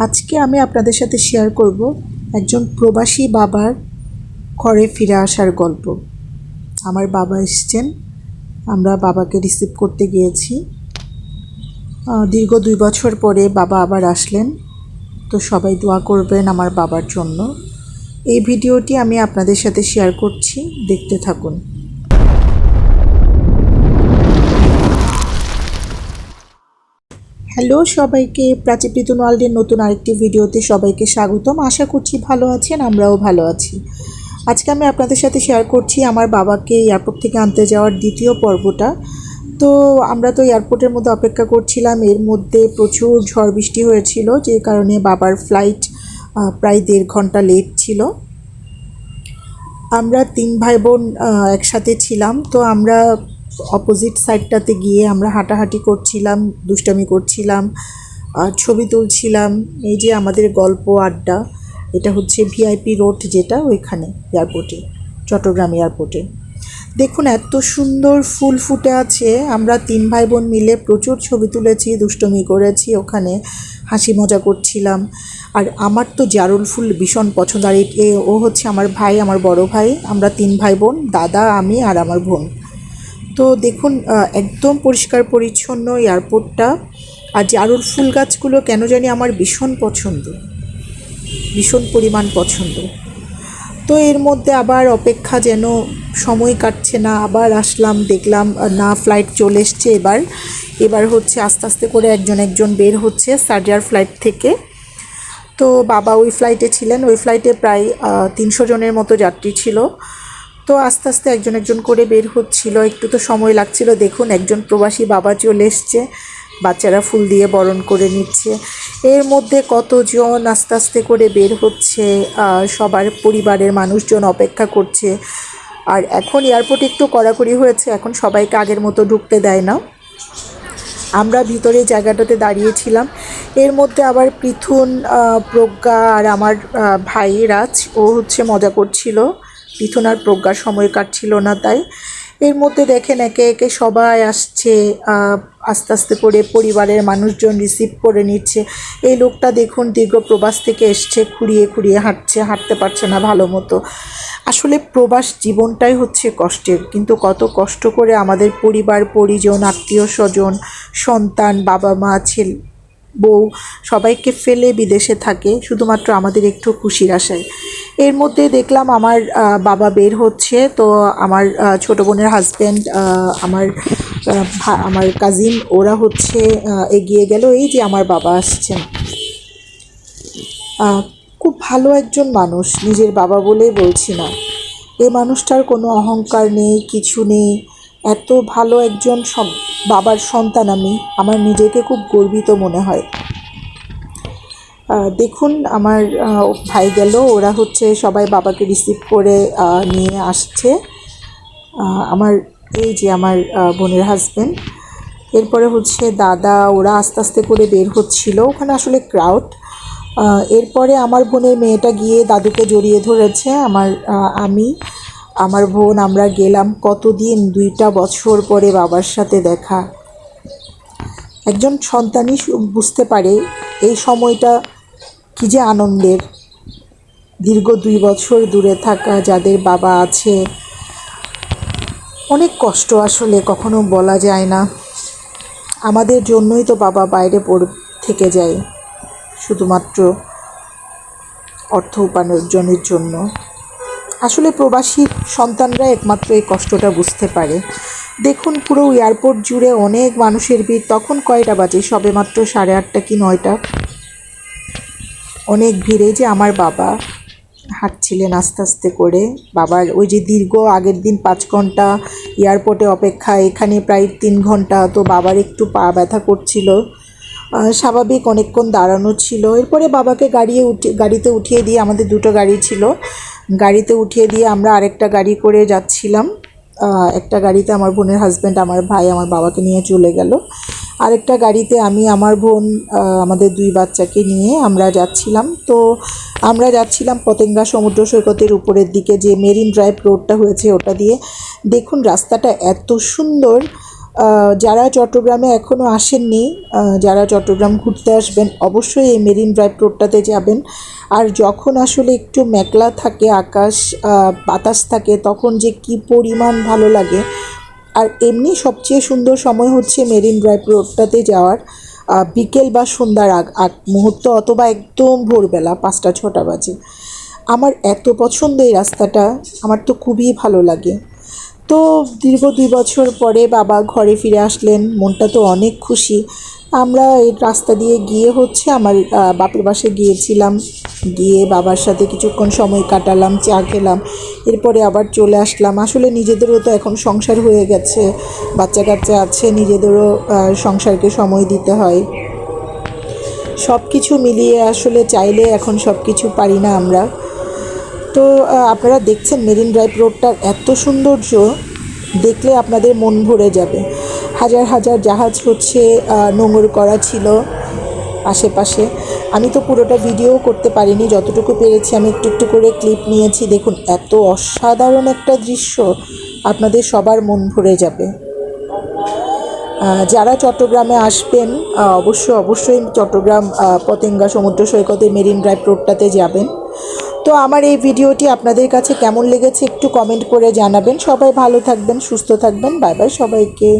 আজকে আমি আপনাদের সাথে শেয়ার করব একজন প্রবাসী বাবার ঘরে ফিরে আসার গল্প। আমার বাবা এসেছেন, আমরা বাবাকে রিসিভ করতে গিয়েছি। দীর্ঘ 2 বছর পরে বাবা আবার আসলেন। তো সবাই দোয়া করবেন আমার বাবার জন্য। এই ভিডিওটি আমি আপনাদের সাথে শেয়ার করছি, দেখতে থাকুন। হ্যালো সবাইকে, প্রাচী প্রীতম ওয়ার্ল্ডের নতুন আরেকটি ভিডিওতে সবাইকে স্বাগতম। আশা করছি ভালো আছেন, আমরাও ভালো আছি। আজকে আমি আপনাদের সাথে শেয়ার করছি আমার বাবাকে এয়ারপোর্ট থেকে আনতে যাওয়ার দ্বিতীয় পর্বটা। তো আমরা তো এয়ারপোর্টের মধ্যে অপেক্ষা করছিলাম, এর মধ্যে প্রচুর ঝড় বৃষ্টি হয়েছিল, যে কারণে বাবার ফ্লাইট প্রায় 1.5 ঘন্টা লেট ছিল। আমরা 3 ভাই বোন একসাথে ছিলাম। তো আমরা অপোজিট সাইডটাতে গিয়ে আমরা হাঁটাহাঁটি করছিলাম, দুষ্টামি করছিলাম, ছবি তুলছিলাম। এই যে আমাদের গল্প আড্ডা, এটা হচ্ছে ভিআইপি রোড, যেটা ওইখানে এয়ারপোর্টে, চট্টগ্রাম এয়ারপোর্টে। দেখুন এত সুন্দর ফুল ফুটে আছে। আমরা 3 ভাই বোন মিলে প্রচুর ছবি তুলেছি, দুষ্টমি করেছি, ওখানে হাসি মজা করছিলাম। আর আমার তো জারুল ফুল ভীষণ পছন্দ। আর ও হচ্ছে আমার ভাই, আমার বড় ভাই। আমরা 3 ভাই বোন, দাদা, আমি আর আমার বোন। তো দেখুন একদম পরিষ্কার পরিচ্ছন্ন এয়ারপোর্টটা। আর জারুল ফুল গাছগুলো কেন জানি আমার ভীষণ পছন্দ, ভীষণ পরিমাণ পছন্দ। তো এর মধ্যে আবার অপেক্ষা, যেন সময় কাটছে না। আবার আসলাম, দেখলাম না ফ্লাইট চলে এসছে। এবার হচ্ছে আস্তে আস্তে করে একজন বের হচ্ছে শারজার ফ্লাইট থেকে। তো বাবা ওই ফ্লাইটে ছিলেন। ওই ফ্লাইটে প্রায় 300 জনের মতো যাত্রী ছিল। তো আস্তে আস্তে একজন করে বের হচ্ছিল, একটু তো সময় লাগছিল। দেখুন একজন প্রবাসী বাবা চলে এসছে, বাচ্চারা ফুল দিয়ে বরণ করে নিচ্ছে। এর মধ্যে কতজন আস্তে আস্তে করে বের হচ্ছে, সবার পরিবারের মানুষজন অপেক্ষা করছে। আর এখন এয়ারপোর্ট একটু কড়াকড়ি হয়েছে, এখন সবাইকে আগের মতো ঢুকতে দেয় না। আমরা ভিতরে জায়গাটাতে দাঁড়িয়েছিলাম। এর মধ্যে আবার পৃথুন, প্রজ্ঞা আর আমার ভাই রাজ, ও হচ্ছে মজা করছিল। পৃথুন আর প্রজ্ঞার সময় কাটছিল না, তাই। এর মধ্যে দেখেন একে একে সবাই আসছে, আস্তে আস্তে করে পরিবারের মানুষজন রিসিভ করে নিচ্ছে। এই লোকটা দেখুন দীর্ঘ প্রবাস থেকে এসছে, খুঁড়িয়ে হাঁটতে পারছে না ভালো মতো। আসলে প্রবাস জীবনটাই হচ্ছে কষ্টের, কিন্তু কত কষ্ট করে আমাদের পরিবার পরিজন, আত্মীয় স্বজন, সন্তান, বাবা মা, ছেলে বউ সবাইকে ফেলে বিদেশে থাকে শুধুমাত্র আমাদের একটু খুশির আশায়। এর মধ্যে দেখলাম আমার বাবা বের হচ্ছে। তো আমার ছোট বোনের হাজব্যান্ড, আমার কাজিন, ওরা হচ্ছে এগিয়ে গেল। এই যে আমার বাবা আসছেন। খুব ভালো একজন মানুষ, নিজের বাবা বলেই বলছি না। এই মানুষটার কোনো অহংকার নেই, কিছু নেই। এত ভালো একজন বাবার সন্তান আমি, আমার নিজেকে খুব গর্বিত মনে হয়। দেখুন আমার ভাই গেল, ওরা হচ্ছে সবাই বাবাকে রিসিভ করে নিয়ে আসছে। আমার এই যে আমার বোনের হাজব্যান্ড, এরপরে হচ্ছে দাদা, ওরা আস্তে আস্তে করে বের হচ্ছিল। ওখানে আসলে ক্রাউড। এরপরে আমার বোনের মেয়েটা গিয়ে দাদুকে জড়িয়ে ধরেছে। আমি, আমার বোন, আমরা গেলাম। কতদিন, 2টা বছর পরে বাবার সাথে দেখা। একজন সন্তানই বুঝতে পারে এই সময়টা কী যে আনন্দের। দীর্ঘ 2 বছর দূরে থাকা যাদের বাবা আছে, অনেক কষ্ট, আসলে কখনো বলা যায় না। আমাদের জন্যই তো বাবা বাইরে থেকে যায়, শুধুমাত্র অর্থ উপার্জনের জন্য। আসলে প্রবাসী সন্তানরা একমাত্র এই কষ্টটা বুঝতে পারে। দেখুন পুরো এয়ারপোর্ট জুড়ে অনেক মানুষের ভিড়। তখন কয়টা বাজে? সবেমাত্র 8:30 কি 9টা। অনেক ভিড়ে। যে আমার বাবা হাঁটছিলেন আস্তে আস্তে করে। বাবার ওই যে দীর্ঘ আগের দিন 5 ঘন্টা এয়ারপোর্টে অপেক্ষা, এখানে প্রায় 3 ঘন্টা। তো বাবার একটু পা ব্যথা করছিল, স্বাভাবিক, অনেকক্ষণ দাঁড়ানো ছিল। এরপরে বাবাকে গাড়িতে উঠিয়ে দিয়ে, আমাদের 2টো গাড়ি ছিল, গাড়িতে উঠিয়ে দিয়ে আমরা আরেকটা গাড়ি করে যাচ্ছিলাম। একটা গাড়িতে আমার বোনের হাজব্যান্ড, আমার ভাই আমার বাবাকে নিয়ে চলে গেল। আরেকটা গাড়িতে আমি, আমার বোন, আমাদের 2 বাচ্চাকে নিয়ে আমরা যাচ্ছিলাম। তো আমরা যাচ্ছিলাম পতেঙ্গা সমুদ্র সৈকতের উপরের দিকে, যে মেরিন ড্রাইভ রোডটা হয়েছে ওটা দিয়ে। দেখুন রাস্তাটা এত সুন্দর, যারা চট্টগ্রামে এখনও আসেননি, যারা চট্টগ্রাম ঘুরতে আসবেন অবশ্যই এই মেরিন ড্রাইভ রোডটাতে যাবেন। আর যখন আসলে একটু মেঘলা থাকে আকাশ, বাতাস থাকে, তখন যে কি পরিমাণ ভালো লাগে। আর এমনি সবচেয়ে সুন্দর সময় হচ্ছে মেরিন ড্রাইভ রোডটাতে যাওয়ার বিকেল বা সন্ধ্যার আগ আগ মুহূর্ত, অথবা একদম ভোরবেলা 5টা-6টা বাজে। আমার এত পছন্দ এই রাস্তাটা, আমার তো খুবই ভালো লাগে। তো দীর্ঘ 2 বছর পরে বাবা ঘরে ফিরে আসলেন, মনটা তো অনেক খুশি। আমরা এই রাস্তা দিয়ে গিয়ে হচ্ছে আমার বাপের বাসায় গিয়েছিলাম, গিয়ে বাবার সাথে কিছুক্ষণ সময় কাটালাম, চা খেলাম, এরপরে আবার চলে আসলাম। আসলে নিজেদেরও তো এখন সংসার হয়ে গেছে, বাচ্চা কাচ্চা আছে, নিজেদেরও সংসারকে সময় দিতে হয়। সব কিছু মিলিয়ে আসলে চাইলে এখন সব কিছু পারি না আমরা। তো আপনারা দেখছেন মেরিন ড্রাইভ রোডটার এত সৌন্দর্য, দেখলে আপনাদের মন ভরে যাবে। হাজার হাজার জাহাজ হচ্ছে নোঙর করা ছিল আশেপাশে। আমি তো পুরোটা ভিডিও করতে পারিনি, যতটুকু পেরেছি আমি একটু একটু করে ক্লিপ নিয়েছি। দেখুন এত অসাধারণ একটা দৃশ্য, আপনাদের সবার মন ভরে যাবে। যারা চট্টগ্রামে আসবেন অবশ্যই চট্টগ্রাম পতেঙ্গা সমুদ্র সৈকতে মেরিন ড্রাইভ রোডটাতে যাবেন। তো আমার এই ভিডিওটি আপনাদের কাছে কেমন লেগেছে একটু কমেন্ট করে জানাবেন। সবাই ভালো থাকবেন, সুস্থ থাকবেন। বাই বাই সবাইকে।